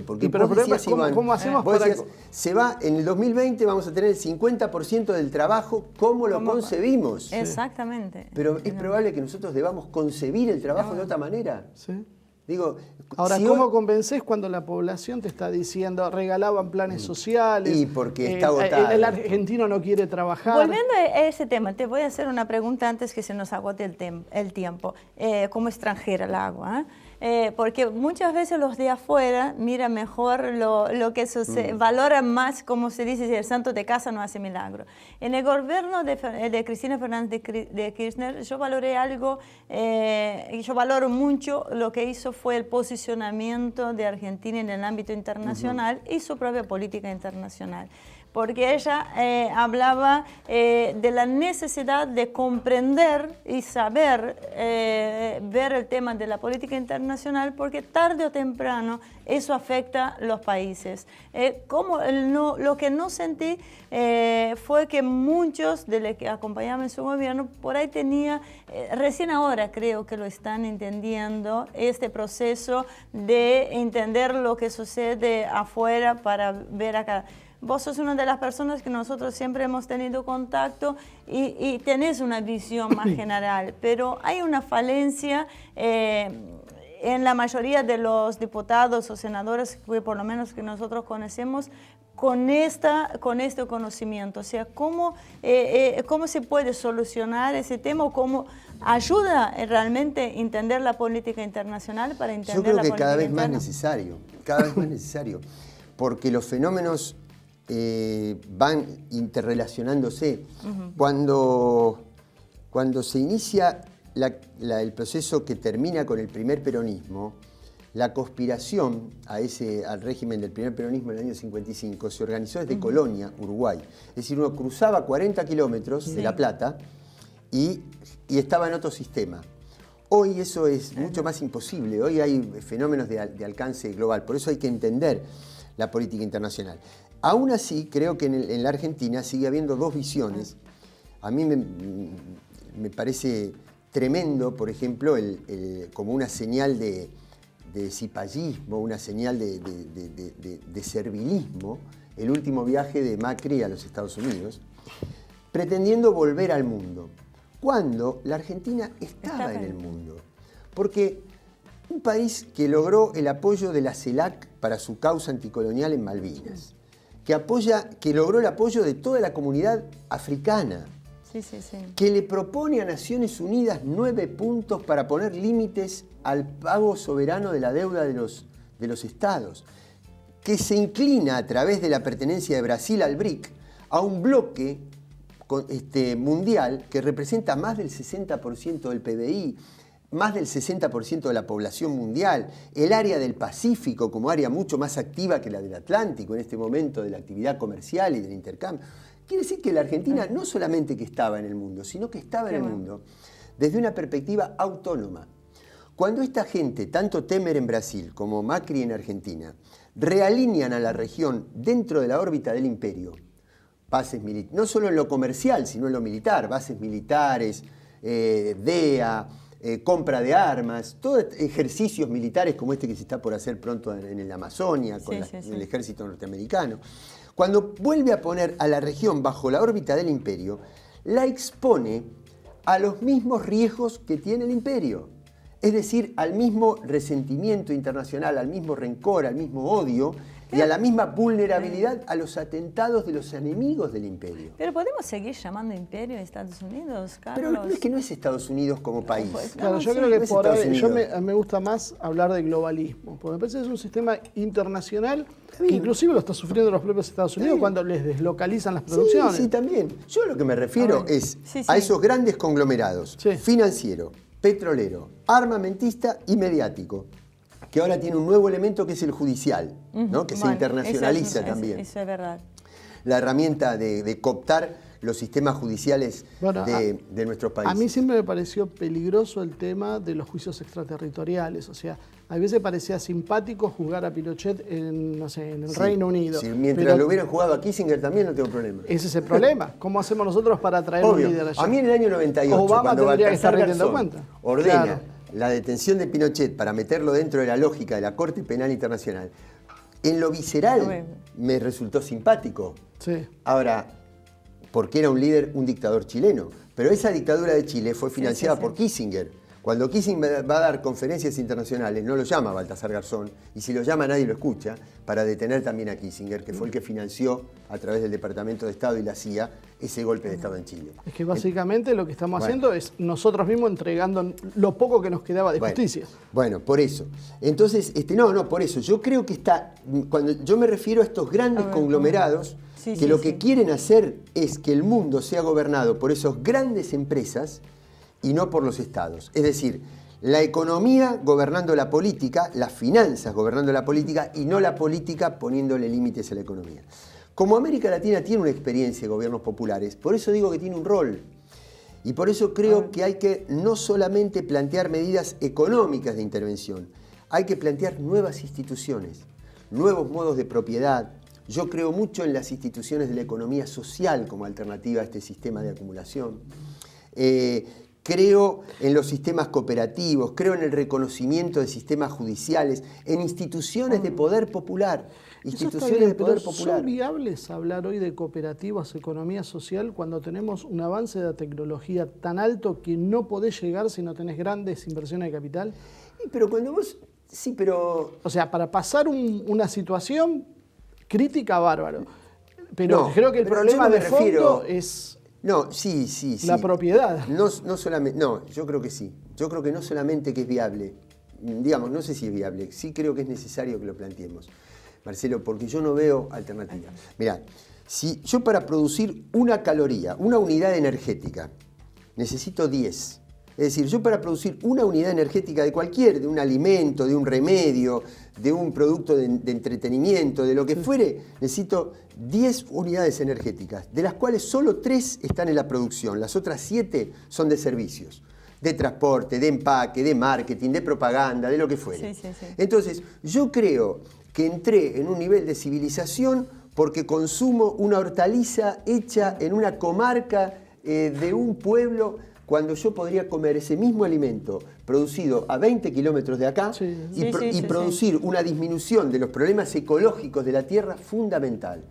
porque pero vos decías, Iván, ¿cómo hacemos vos decías, se va, en el 2020 vamos a tener el 50% del trabajo como lo concebimos. Exactamente. Pero es probable que nosotros debamos concebir el trabajo de otra manera. Sí. Digo, ahora, ¿cómo convencés cuando la población te está diciendo regalaban planes sociales? Y porque está agotado. El argentino no quiere trabajar. Volviendo a ese tema, te voy a hacer una pregunta antes que se nos agote el tiempo. Como extranjera la hago, porque muchas veces los de afuera miran mejor lo que sucede, valoran más, como se dice, si el santo de casa no hace milagro. En el gobierno de Cristina Fernández de Kirchner, yo valoré algo, yo valoro mucho lo que hizo fue el posicionamiento de Argentina en el ámbito internacional y su propia política internacional. Porque ella hablaba de la necesidad de comprender y saber ver el tema de la política internacional, porque tarde o temprano eso afecta a los países. Lo que no sentí fue que muchos de los que acompañaban su gobierno por ahí recién ahora creo que lo están entendiendo, este proceso de entender lo que sucede afuera para ver acá. Vos sos una de las personas que nosotros siempre hemos tenido contacto y tenés una visión más general, pero hay una falencia en la mayoría de los diputados o senadores, que por lo menos que nosotros conocemos, con este conocimiento. O sea, ¿cómo se puede solucionar ese tema o cómo ayuda realmente a entender la política internacional para entender la política interna? Yo creo que cada vez más necesario, porque los fenómenos van interrelacionándose. Cuando se inicia el proceso que termina con el primer peronismo, la conspiración al régimen del primer peronismo en el año 55 se organizó desde Colonia, Uruguay. Es decir, uno cruzaba 40 kilómetros de La Plata y estaba en otro sistema. Hoy eso es mucho más imposible. Hoy hay fenómenos de alcance global. Por eso hay que entender la política internacional. Aún así, creo que en la Argentina sigue habiendo dos visiones. A mí me parece tremendo, por ejemplo, como una señal de cipallismo, una señal de servilismo, el último viaje de Macri a los Estados Unidos. pretendiendo volver al mundo, cuando la Argentina estaba en el mundo. Porque un país que logró el apoyo de la CELAC para su causa anticolonial en Malvinas, que logró el apoyo de toda la comunidad africana, que le propone a Naciones Unidas 9 puntos para poner límites al pago soberano de la deuda de los estados, que se inclina a través de la pertenencia de Brasil al BRIC a un bloque mundial que representa más del 60% del PBI, más del 60% de la población mundial, el área del Pacífico como área mucho más activa que la del Atlántico en este momento de la actividad comercial y del intercambio. Quiere decir que la Argentina no solamente que estaba en el mundo, sino que estaba en el mundo desde una perspectiva autónoma. Cuando esta gente, tanto Temer en Brasil como Macri en Argentina, realinean a la región dentro de la órbita del imperio, bases militares, no solo en lo comercial, sino en lo militar, bases militares, DEA, compra de armas, todos ejercicios militares como este que se está por hacer pronto en la Amazonia, con el ejército norteamericano. Cuando vuelve a poner a la región bajo la órbita del imperio, la expone a los mismos riesgos que tiene el imperio. Es decir, al mismo resentimiento internacional, al mismo rencor, al mismo odio y a la misma vulnerabilidad a los atentados de los enemigos del imperio. Pero ¿podemos seguir llamando imperio a Estados Unidos, Carlos? Pero es que no es Estados Unidos como país. Claro, yo creo que por ahí, me gusta más hablar de globalismo, porque me parece que es un sistema internacional que inclusive lo está sufriendo los propios Estados Unidos cuando les deslocalizan las producciones. Sí, también. Yo lo que me refiero es a esos grandes conglomerados financiero, petrolero, armamentista y mediático, que ahora tiene un nuevo elemento que es el judicial, ¿no? Que se internacionaliza también. Eso es verdad. La herramienta de cooptar los sistemas judiciales de nuestros países. A mí siempre me pareció peligroso el tema de los juicios extraterritoriales. O sea, a veces parecía simpático juzgar a Pinochet en el Reino Unido. Sí, mientras lo hubieran jugado a Kissinger también no tengo problema. Ese es el problema. ¿Cómo hacemos nosotros para traer un líder allá? A mí en el año 98, Obama cuando tendría que estar Baltasar rendiendo Garzón cuenta. ordena la detención de Pinochet para meterlo dentro de la lógica de la Corte Penal Internacional, en lo visceral me resultó simpático. Sí. Ahora, porque era un líder, un dictador chileno. Pero esa dictadura de Chile fue financiada por Kissinger. Cuando Kissinger va a dar conferencias internacionales, no lo llama Baltasar Garzón, y si lo llama nadie lo escucha, para detener también a Kissinger, que fue el que financió a través del Departamento de Estado y la CIA ese golpe de Estado en Chile. Es que básicamente lo que estamos haciendo es nosotros mismos entregando lo poco que nos quedaba de justicia. Bueno, por eso. Entonces, por eso. Yo creo que cuando yo me refiero a estos grandes conglomerados, lo que quieren hacer es que el mundo sea gobernado por esas grandes empresas y no por los estados. Es decir, la economía gobernando la política, las finanzas gobernando la política y no la política poniéndole límites a la economía. Como América Latina tiene una experiencia de gobiernos populares, por eso digo que tiene un rol. Y por eso creo que hay que no solamente plantear medidas económicas de intervención, hay que plantear nuevas instituciones, nuevos modos de propiedad. Yo creo mucho en las instituciones de la economía social como alternativa a este sistema de acumulación. Creo en los sistemas cooperativos, creo en el reconocimiento de sistemas judiciales, en instituciones de poder popular. Instituciones de poder popular. ¿Son viables hablar hoy de cooperativas, economía social, cuando tenemos un avance de la tecnología tan alto que no podés llegar si no tenés grandes inversiones de capital? Pero cuando vos... Sí, pero... O sea, para pasar una situación crítica, bárbaro. Pero creo que el problema de fondo es... No, sí. La propiedad. No solamente, yo creo que sí. Yo creo que no solamente que es viable, digamos, no sé si es viable, sí creo que es necesario que lo planteemos, Marcelo, porque yo no veo alternativa. Mirá, si yo para producir una caloría, una unidad energética, necesito 10. Es decir, yo para producir una unidad energética de un alimento, de un remedio, de un producto de entretenimiento, de lo que fuere, necesito 10 unidades energéticas, de las cuales solo 3 están en la producción, las otras 7 son de servicios, de transporte, de empaque, de marketing, de propaganda, de lo que fuere. Sí. Entonces, yo creo que entré en un nivel de civilización porque consumo una hortaliza hecha en una comarca de un pueblo, cuando yo podría comer ese mismo alimento producido a 20 kilómetros de acá y producir una disminución de los problemas ecológicos de la tierra fundamental.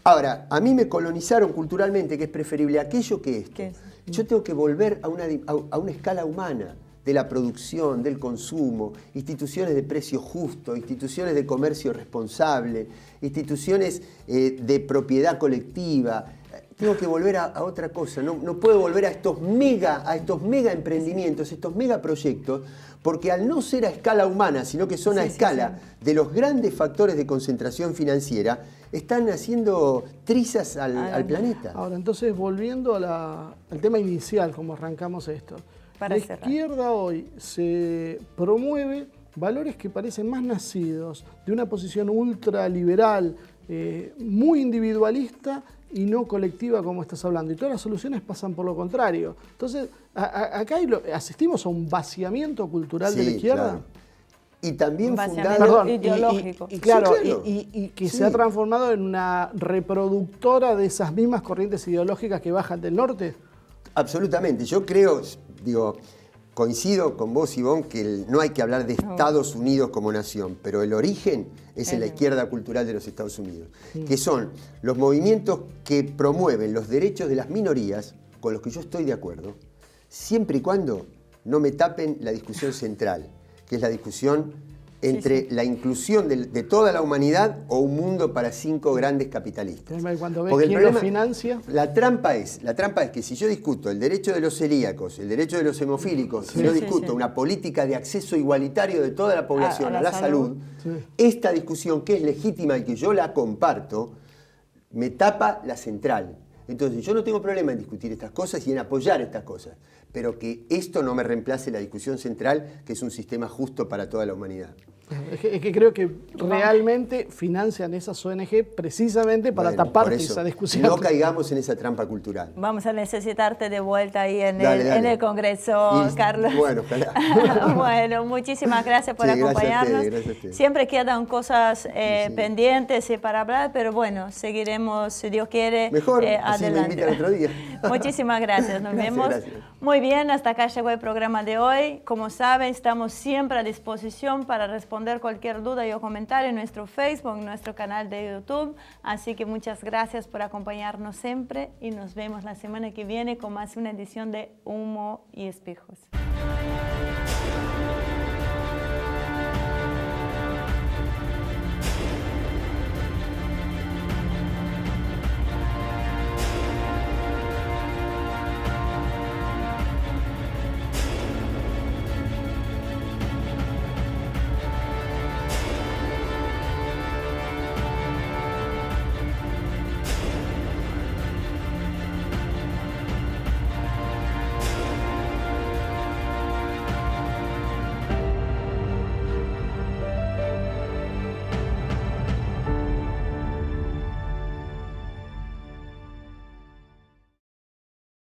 Ahora, a mí me colonizaron culturalmente que es preferible aquello que esto. Yo tengo que volver a una escala humana de la producción, del consumo, instituciones de precio justo, instituciones de comercio responsable, instituciones de propiedad colectiva. Tengo que volver a otra cosa, no puedo volver a estos mega emprendimientos, estos mega proyectos, porque al no ser a escala humana, sino que son a escala de los grandes factores de concentración financiera, están haciendo trizas al planeta. Ahora, entonces, volviendo al tema inicial, como arrancamos esto. La izquierda hoy se promueve valores que parecen más nacidos de una posición ultraliberal, muy individualista y no colectiva como estás hablando. Y todas las soluciones pasan por lo contrario. Entonces, acá asistimos a un vaciamiento cultural de la izquierda. Claro. Y también fundado ideológico. Y que se ha transformado en una reproductora de esas mismas corrientes ideológicas que bajan del norte. Absolutamente. Yo creo, coincido con vos, Ivonne, que no hay que hablar de Estados Unidos como nación, pero el origen es en la izquierda cultural de los Estados Unidos, que son los movimientos que promueven los derechos de las minorías, con los que yo estoy de acuerdo, siempre y cuando no me tapen la discusión central, que es la discusión entre la inclusión de toda la humanidad o un mundo para 5 grandes capitalistas. Cuando ves quién lo financia. La trampa es que si yo discuto el derecho de los celíacos, el derecho de los hemofílicos, si yo discuto una política de acceso igualitario de toda la población a la salud, esta discusión que es legítima y que yo la comparto, me tapa la central. Entonces yo no tengo problema en discutir estas cosas y en apoyar estas cosas, pero que esto no me reemplace la discusión central, que es un sistema justo para toda la humanidad. Es que creo que realmente financian esas ONG precisamente para tapar esa discusión. No caigamos en esa trampa cultural. Vamos a necesitarte de vuelta ahí en el Congreso, Carlos. Bueno, ojalá. Bueno, muchísimas gracias por acompañarnos. Gracias a ti. Siempre quedan cosas pendientes para hablar, pero bueno, seguiremos, si Dios quiere, mejor, adelante. así me invitan otro día. Muchísimas gracias, nos vemos. Gracias. Muy bien, hasta acá llegó el programa de hoy. Como saben, estamos siempre a disposición para responder cualquier duda o comentario en nuestro Facebook, en nuestro canal de YouTube. Así que muchas gracias por acompañarnos siempre y nos vemos la semana que viene con más una edición de Humo y Espejos.